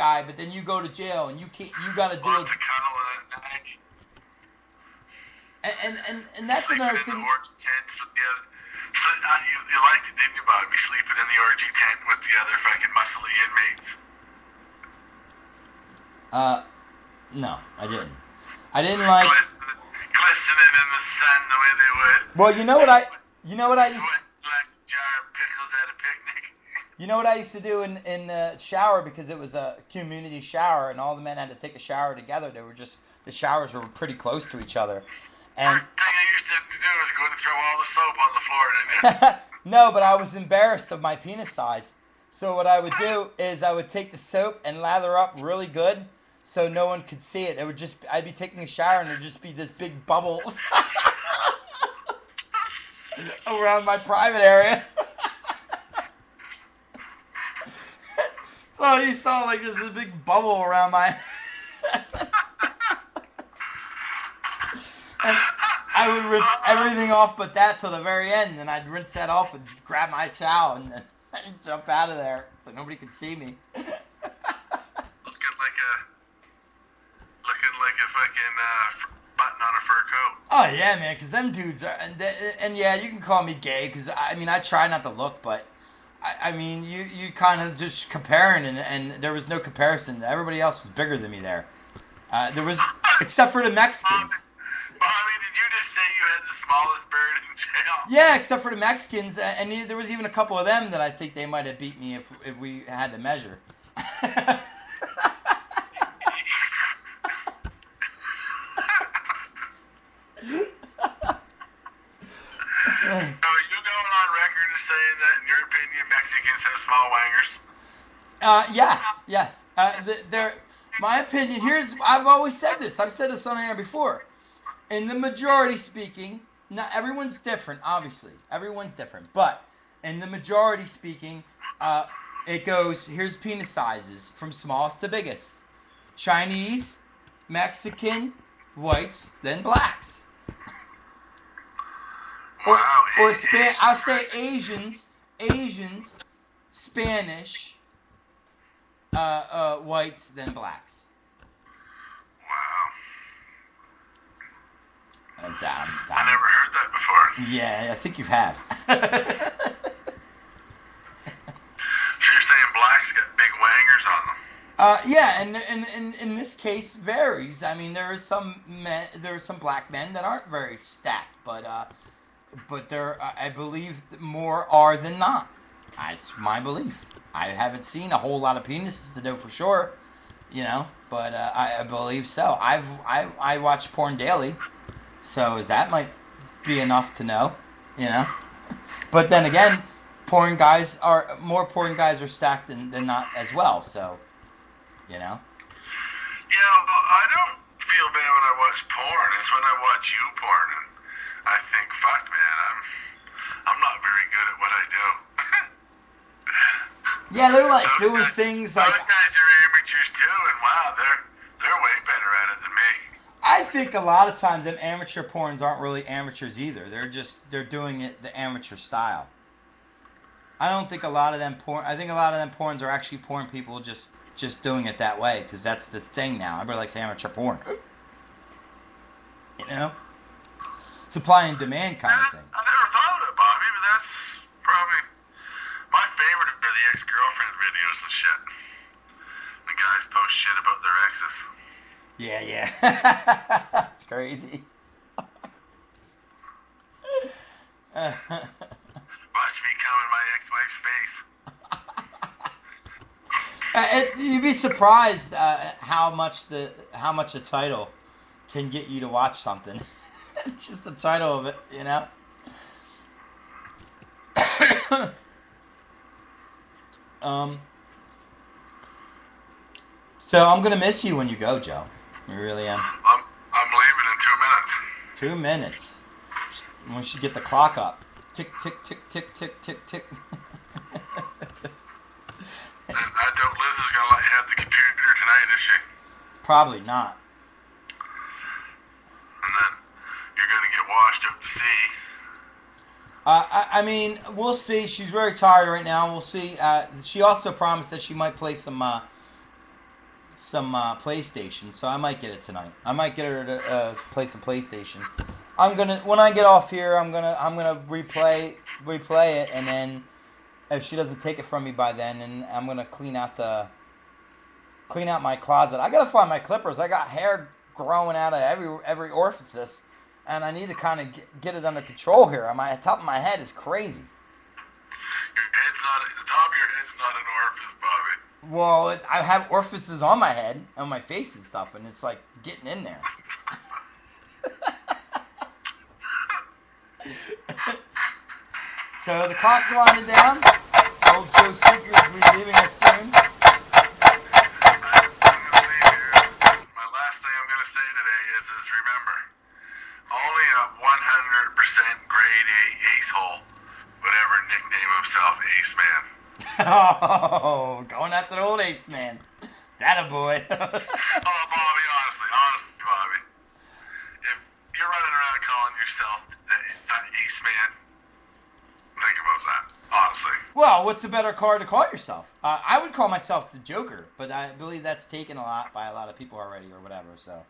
guy, but then you go to jail and you got to do Lots it. of cuddling at night. And that's Sleeping another in thing. the orgy tents with the other. So, you liked it, didn't you, Bobby? Sleeping in the orgy tent with the other fucking muscly inmates. No, I didn't. I didn't like. Glistening in the sun the way they would. Well, you know what I used. Sweating like a jar of pickles at a picnic. You know what I used to do in the shower, because it was a community shower and all the men had to take a shower together. The showers were pretty close to each other. And First thing I used to do was go and throw all the soap on the floor, didn't you? no, but I was embarrassed of my penis size. So what I would do is I would take the soap and lather up really good, so no one could see it. I'd be taking a shower and there'd just be this big bubble around my private area. So you saw like this big bubble around my. And I would rinse everything off but that till the very end, and I'd rinse that off and grab my towel and then I'd jump out of there so nobody could see me. Looking like a fucking button on a fur coat. Oh yeah, man, because them dudes are, and yeah, you can call me gay, because I mean I try not to look, but I mean you kind of just comparing, and there was no comparison. Everybody else was bigger than me there. There was, except for the Mexicans. Bobby, did you just say you had the smallest bird in jail? Yeah, except for the Mexicans, and there was even a couple of them that I think they might have beat me if we had to measure. So are you going on record as saying that, in your opinion, Mexicans have small wangers? Yes. My opinion, I've always said this. I've said this on air before. In the majority speaking, not everyone's different, obviously. Everyone's different. But in the majority speaking, it goes, here's penis sizes from smallest to biggest. Chinese, Mexican, whites, then blacks. Wow. I'll say Asians, Spanish, whites, then blacks. Wow. I never heard that before. Yeah, I think you have. So you're saying blacks got big wangers on them? Yeah, and in this case varies. I mean, there are some black men that aren't very stacked, but there, I believe, more are than not. That's my belief. I haven't seen a whole lot of penises to know for sure, but I believe so. I watch porn daily, so that might be enough to know, But then again, more porn guys are stacked than not as well, so, Yeah, well, I don't feel bad when I watch porn. It's when I watch you porn, and I think, fuck, man, I'm not very good at what I do. Yeah, they're like doing things like. Those guys are amateurs too, and wow, they're way better at it than me. I think a lot of times them amateur porns aren't really amateurs either. They're doing it the amateur style. I don't think a lot of them porn. I think a lot of them porns are actually porn people just doing it that way, because that's the thing now. Everybody likes amateur porn. Supply and demand kind of thing. I never thought of it, Bobby, but that's probably my favorite are the ex-girlfriend videos and shit. The guys post shit about their exes. Yeah. It's crazy. Watch me come in my ex-wife's face. You'd be surprised how much the title can get you to watch something. Just the title of it, So I'm gonna miss you when you go, Joe. I really am. I'm leaving in 2 minutes. We should get the clock up. Tick, tick, tick, tick, tick, tick, tick. And I doubt Liz is going to let you have the computer tonight, is she? Probably not. And then you're going to get washed up to sea. I mean, we'll see. She's very tired right now. We'll see. She also promised that she might play some PlayStation, so I might get it tonight. I might get her to play some PlayStation. When I get off here, I'm gonna replay it, and then if she doesn't take it from me by then, and I'm gonna clean out my closet. I gotta find my clippers. I got hair growing out of every orifice, and I need to kind of get it under control here. The top of my head is crazy. The top of your head's not an orifice, Bobby. Well, I have orifices on my head, on my face and stuff, and it's like getting in there. So the clock's winding down. Old Joe Seeker is leaving us soon. My last thing I'm going to say today is remember, only a 100% grade A ace-hole would ever nickname himself Ace Man. Oh, going after the old Ace Man. That a boy. Oh, Bobby, honestly, Bobby. If you're running around calling yourself the Ace Man, think about that, honestly. Well, what's a better card to call yourself? I would call myself the Joker, but I believe that's taken by a lot of people already or whatever, so.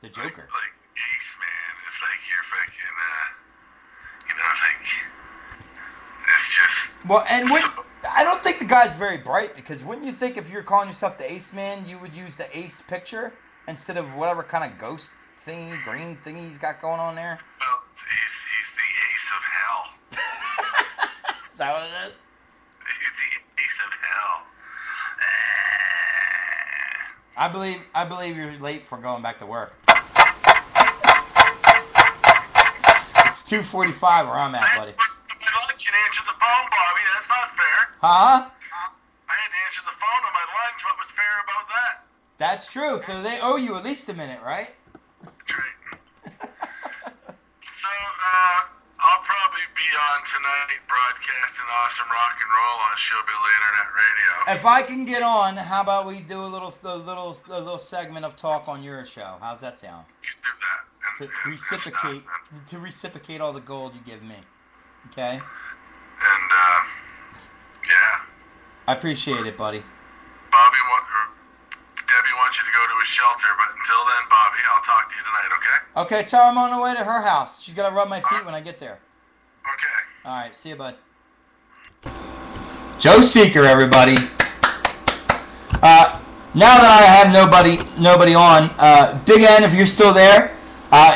The Joker. Like Ace Man, it's like you're fucking, it's just... Well, and I don't think the guy's very bright, because wouldn't you think if you're calling yourself the Ace Man, you would use the Ace picture instead of whatever kind of ghost thingy, green thingy he's got going on there? Well, he's the Ace of Hell. Is that what it is? He's the Ace of Hell. I believe you're late for going back to work. It's 2:45 where I'm at, buddy. Lunch and answer the phone, Bobby. That's not fair. Huh? I had to answer the phone on my lunch. What was fair about that? That's true. So they owe you at least a minute, right? That's right. So, I'll probably be on tonight broadcasting awesome rock and roll on Showbill Internet Radio. If I can get on, how about we do a little segment of talk on your show? How's that sound? You can do that. To reciprocate all the gold you give me. Okay? And, yeah. I appreciate it, buddy. Debbie wants you to go to a shelter, but until then, Bobby, I'll talk to you tonight, okay? Okay, tell her I'm on the way to her house. She's got to rub my feet when I get there. Okay. All right, see you, bud. Joe Seeker, everybody. Now that I have nobody on, Big N, if you're still there,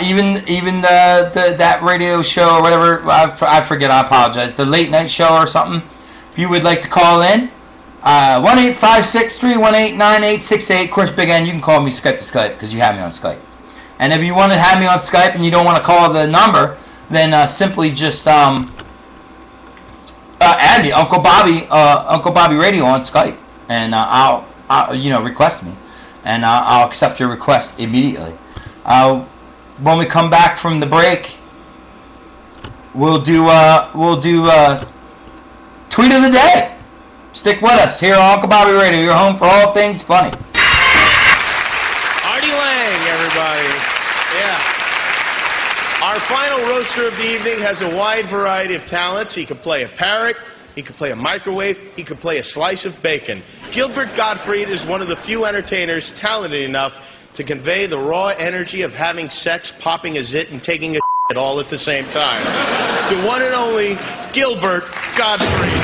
even that radio show or whatever, I forget, I apologize, the late night show or something, if you would like to call in, 1-856-318-9868. Of course, Big N, you can call me Skype to Skype because you have me on Skype. And if you want to have me on Skype and you don't want to call the number, then simply just add me, Uncle Bobby Radio on Skype, and I'll request me, and I'll accept your request immediately. When we come back from the break, we'll do tweet of the day. Stick with us here on Uncle Bobby Radio, your home for all things funny. Artie Lang, everybody. Yeah. Our final roaster of the evening has a wide variety of talents. He could play a parrot, he could play a microwave, he could play a slice of bacon. Gilbert Gottfried is one of the few entertainers talented enough to convey the raw energy of having sex, popping a zit, and taking a shit all at the same time. The one and only Gilbert Gottfried.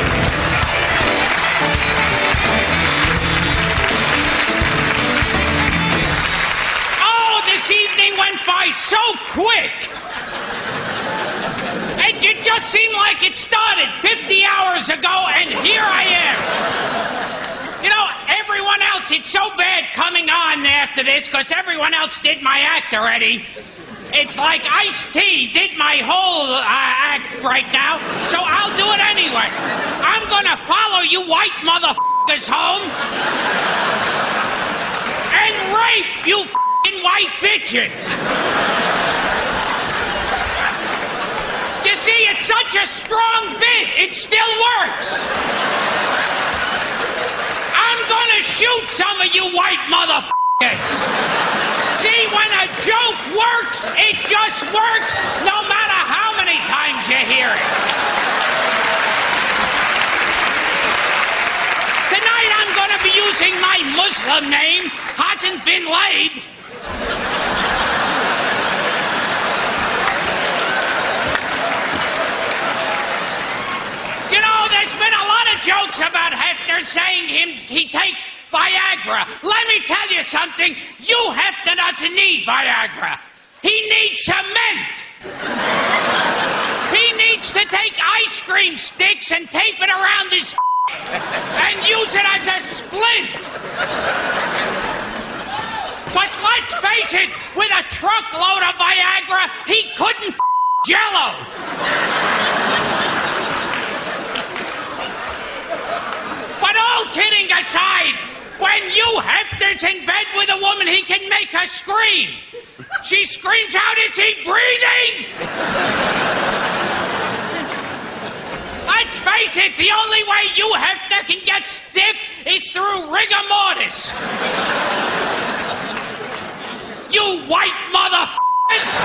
This evening went by so quick. It just seemed like it started 50 hours ago, and here I am. Everyone else, it's so bad coming on after this, because everyone else did my act already. It's like Ice-T did my whole act right now, so I'll do it anyway. I'm gonna follow you white motherfuckers home and rape you white bitches. You see, it's such a strong bit, it still works. I'm gonna shoot some of you white motherfuckers. See, when a joke works, it just works, no matter how many times you hear it. Tonight I'm gonna be using my Muslim name. Hasn't been laid. You know, there's been a lot of jokes about Hefner saying he takes Viagra. Let me tell you something. Hefner doesn't need Viagra. He needs cement. He needs to take ice cream sticks and tape it around his and use it as a splint. But let's face it, with a truckload of Viagra, he couldn't Jello. But all kidding aside, when Hefner's in bed with a woman, he can make her scream. She screams out, "Is he breathing?" Let's face it, the only way Hefner can get stiff is through rigor mortis. You white motherfuckers!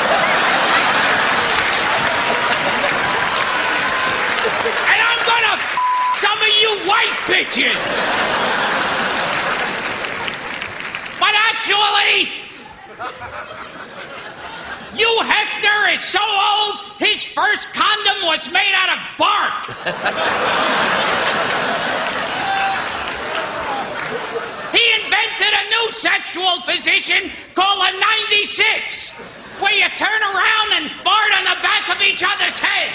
And I'm gonna some of you white bitches! But actually, Hefner is so old, his first condom was made out of bark. He invented a new sexual position called a 96, where you turn around and fart on the back of each other's head.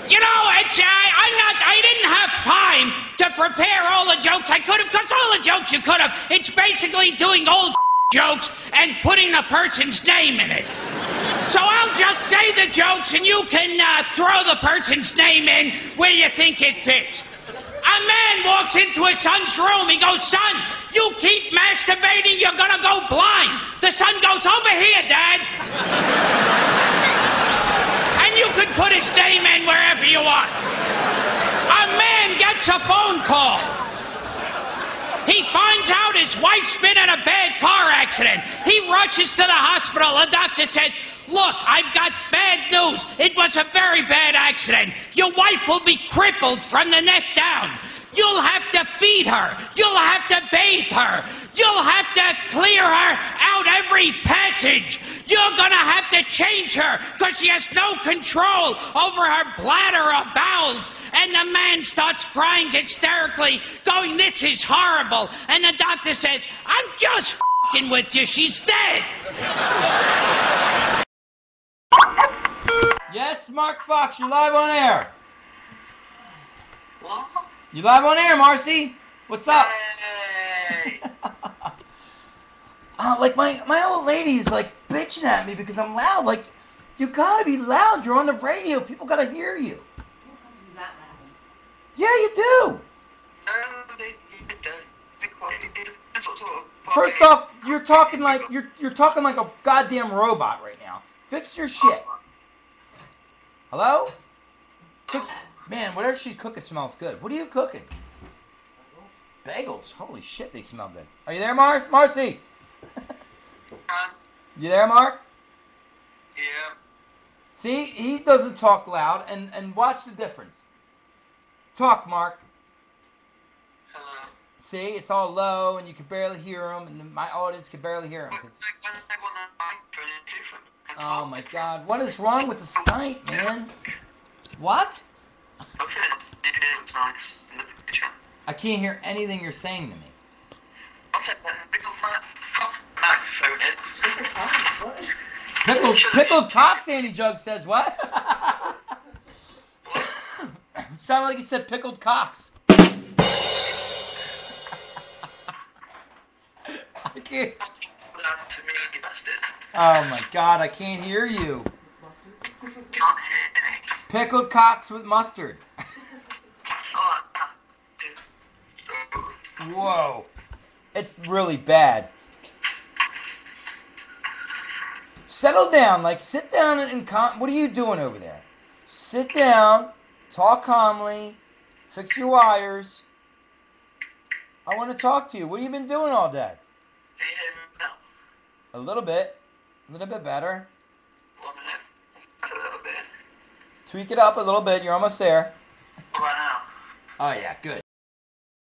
You know, I didn't have time to prepare all the jokes I could have, because all the jokes you could have, it's basically doing old jokes and putting a person's name in it. So I'll just say the jokes and you can throw the person's name in where you think it fits. A man walks into his son's room. He goes, "Son, you keep masturbating, you're gonna go blind." The son goes, "Over here, Dad." And you can put his name in wherever you want. A man gets a phone call. He finds out his wife's been in a bad car accident. He rushes to the hospital. The doctor said, "Look, I've got bad news. It was a very bad accident. Your wife will be crippled from the neck down. You'll have to feed her. You'll have to bathe her. You'll have to clear her out every passage. You're gonna have to change her because she has no control over her bladder or bowels." And the man starts crying hysterically, going, "This is horrible." And the doctor says, "I'm just f***ing with you. She's dead." Yes, Mark Fox, you're live on air. What? You live on air, Marcy. What's up? Hey. Like my old lady's like bitching at me because I'm loud. Like, you gotta be loud. You're on the radio. People gotta hear you. Yeah, you do. First off, you're talking like you're talking like a goddamn robot right now. Fix your shit. Hello? Man, whatever she's cooking smells good. What are you cooking? Bagels. Holy shit, they smell good. Are you there, Marcy? You there, Mark? Yeah. See, he doesn't talk loud, and watch the difference. Talk, Mark. Hello. See, it's all low, and you can barely hear him, and my audience can barely hear him. Oh my God, what is wrong with the Skype, man? What? I can't hear anything you're saying to me. Pickled cocks, Andy Jug says what? Sounded like he said pickled cocks. I can't. Oh my God, I can't hear you. Pickled cocks with mustard. Whoa. It's really bad. Settle down. Like, sit down and what are you doing over there? Sit down. Talk calmly. Fix your wires. I want to talk to you. What have you been doing all day? A little bit. A little bit better. A little bit. Tweak it up a little bit. You're almost there. What about now? Oh yeah, good.